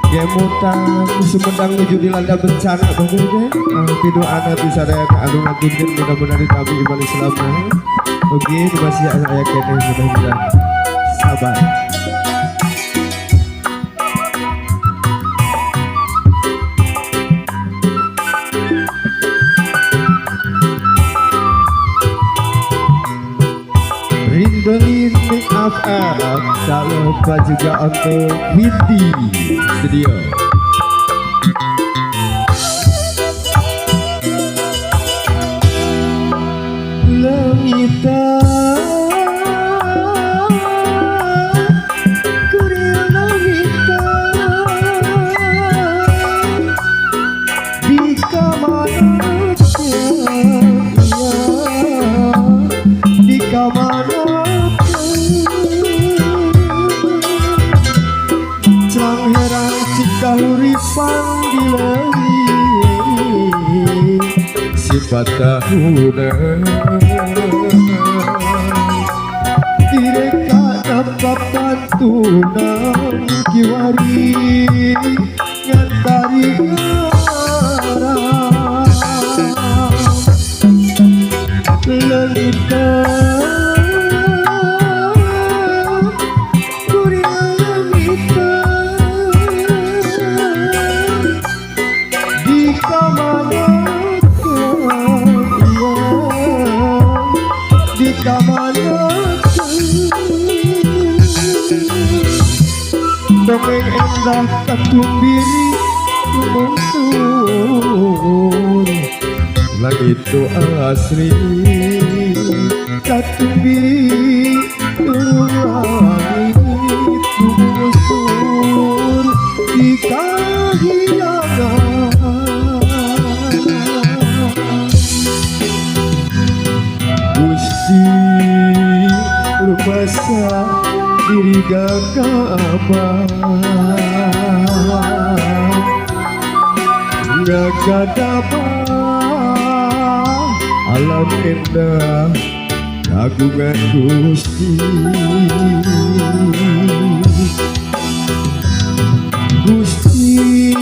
Gemutan Sumedang menuju dilanda bencana bagaimana video anak bisa ada keadungan ngagunkan mudah-mudahan ditabi iman Islamnya. Oke masih saya kene mudah-mudahan sabar. Rindelin make up tak lupa juga untuk Windy Studio. Langita Korea langita di kamar di kamar Jang herang cipta huripan dilari sifat tahunan direka dapat pantunan kiwari ngantari ngarang langita dongeng endah katumbiri mentur lagi itu asri katumbiri langit mentur di kahiyana Gusti lupa diri gagapa gagadapa alam indah kagungan Gusti Gusti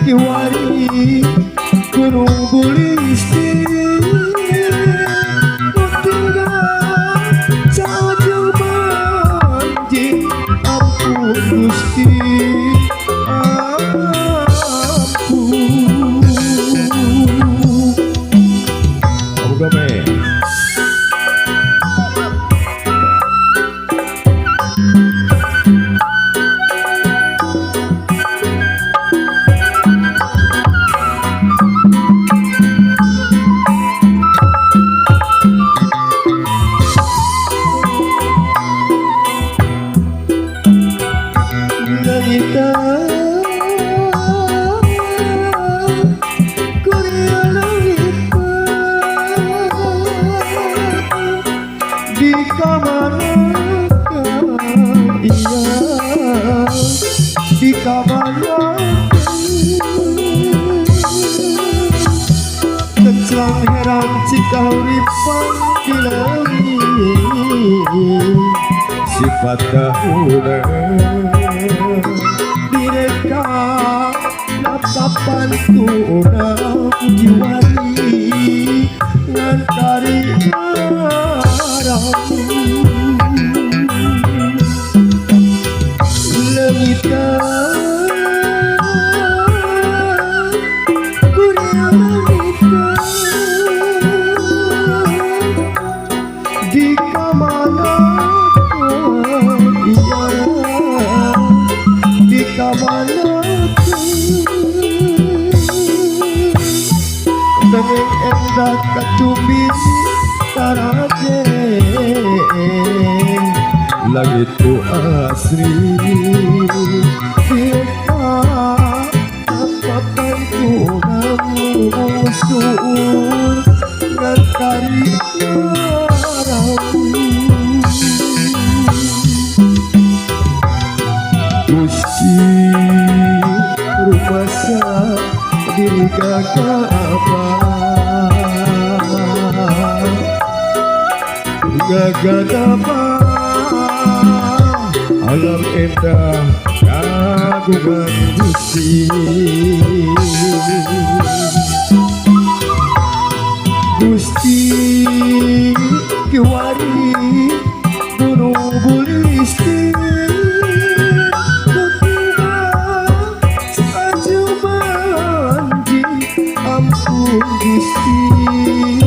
kiwari gunung bulisti Gusti ampun Kamu gawe langita Korea langita di kamar iya di kamar kencang herang cika huripan di langit sifat tahunan direka natapan tunang jiwari ngantari arang langita Korea langita di kamar di kamar dongeng endah katumbir taraje lagi tu asri kita apa pantunan musuh ngantari Gusti rumah diri gagapa gagadapa alam endah kagungan Gusti Gusti kiwari gunung bulisti ketika saja manji ampun Gusti